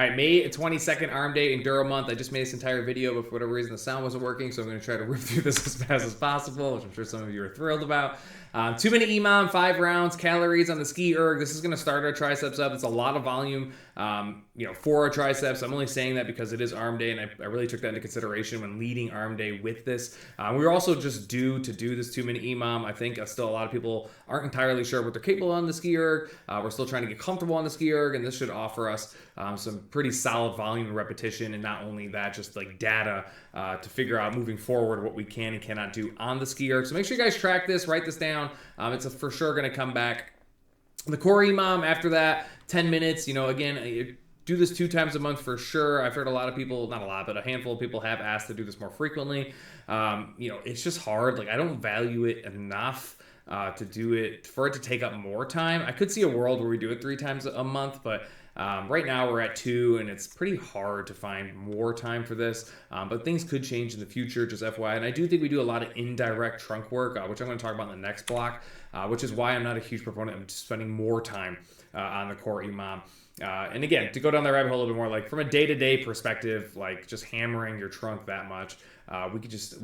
All right, May 22nd, Arm Day, Enduro Month. I just made this entire video, but for whatever reason, the sound wasn't working, so I'm going to try to rip through this as fast as possible, which I'm sure some of you are thrilled about. 2-minute EMOM, 5 rounds, calories on the ski erg. This is going to start our triceps up. It's a lot of volume, for our triceps. I'm only saying that because it is Arm Day, and I really took that into consideration when leading Arm Day with this. We were also just due to do this 2-minute EMOM. I think still a lot of people aren't entirely sure what they're capable on the ski erg. We're still trying to get comfortable on the ski erg, and this should offer us some pretty solid volume and repetition, and not only that, just like data to figure out moving forward what we can and cannot do on the ski erg. So make sure you guys track this, write this down. It's for sure going to come back. The core EMOM after that, 10 minutes. Again, do this 2 times a month for sure. I've heard a lot of people, not a lot, but a handful of people have asked to do this more frequently. It's just hard. Like, I don't value it enough to do it, for it to take up more time. I could see a world where we do it 3 times a month, but right now we're at 2, and it's pretty hard to find more time for this. But things could change in the future, just FYI. And I do think we do a lot of indirect trunk work, which I'm going to talk about in the next block, which is why I'm not a huge proponent of spending more time on the core EMOM. And again, to go down the rabbit hole a little bit more, like from a day-to-day perspective, like just hammering your trunk that much, we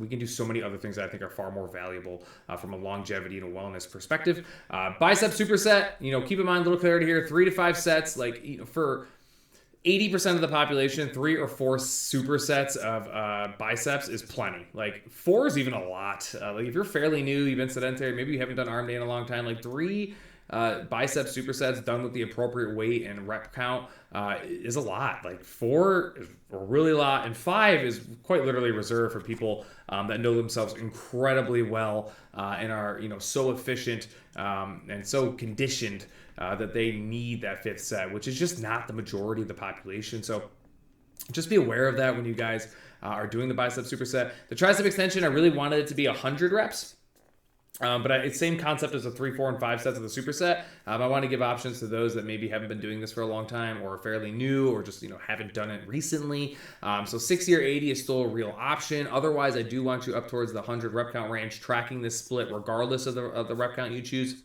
can do so many other things that I think are far more valuable from a longevity and a wellness perspective. Bicep superset, keep in mind, a little clarity here, 3 to 5 sets, for 80% of the population, 3 or 4 supersets of biceps is plenty. Like 4 is even a lot. Like if you're fairly new, you've been sedentary, maybe you haven't done Arm Day in a long time, like 3 bicep supersets done with the appropriate weight and rep count is a lot. Like 4 is a really lot, and 5 is quite literally reserved for people that know themselves incredibly well and are so efficient and so conditioned that they need that 5th set, which is just not the majority of the population. So just be aware of that when you guys are doing the bicep superset. The tricep extension, I really wanted it to be 100 reps. But it's same concept as the 3, 4, and 5 sets of the superset. I want to give options to those that maybe haven't been doing this for a long time, or are fairly new, or just haven't done it recently. So 60 or 80 is still a real option. Otherwise, I do want you up towards the 100 rep count range, tracking this split regardless of the rep count you choose,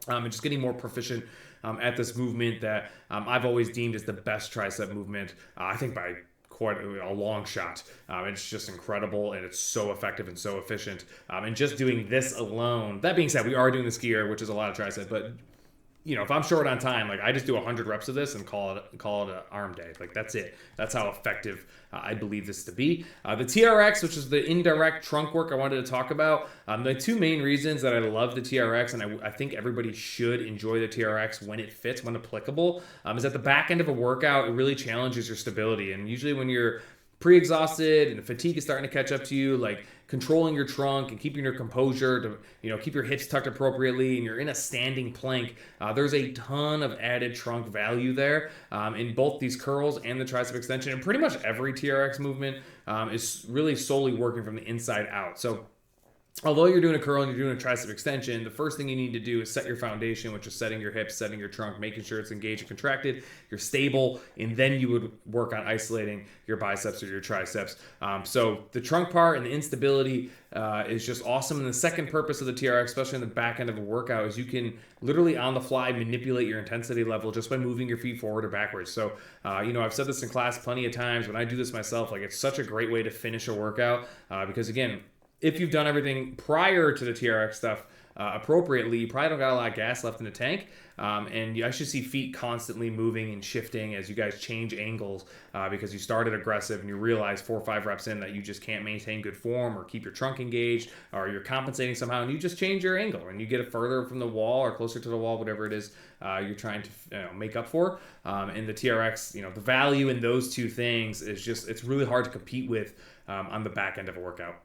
and just getting more proficient at this movement that I've always deemed as the best tricep movement. I think by quite a long shot. It's just incredible, and it's so effective and so efficient. And just doing this alone, that being said, we are doing the ski erg, which is a lot of tricep, but if I'm short on time, like I just do 100 reps of this and call it an Arm Day. Like that's it. That's how effective I believe this to be. The TRX, which is the indirect trunk work I wanted to talk about. The 2 main reasons that I love the TRX, and I think everybody should enjoy the TRX when it fits, when applicable, is at the back end of a workout, it really challenges your stability. And usually when you're pre-exhausted and the fatigue is starting to catch up to you, like controlling your trunk and keeping your composure to keep your hips tucked appropriately, and you're in a standing plank, there's a ton of added trunk value there in both these curls and the tricep extension. And pretty much every TRX movement is really solely working from the inside out. So although you're doing a curl and you're doing a tricep extension, the first thing you need to do is set your foundation, which is setting your hips, setting your trunk, making sure it's engaged and contracted, you're stable, and then you would work on isolating your biceps or your triceps. So the trunk part and the instability is just awesome. And the second purpose of the TRX, especially in the back end of a workout, is you can literally on the fly manipulate your intensity level just by moving your feet forward or backwards. So, I've said this in class plenty of times. When I do this myself, like it's such a great way to finish a workout because again, if you've done everything prior to the TRX stuff appropriately, you probably don't got a lot of gas left in the tank. And you actually see feet constantly moving and shifting as you guys change angles because you started aggressive and you realize 4 or 5 reps in that you just can't maintain good form or keep your trunk engaged, or you're compensating somehow and you just change your angle and you get it further from the wall or closer to the wall, whatever it is you're trying to make up for. And the TRX, the value in those 2 things is just, it's really hard to compete with on the back end of a workout.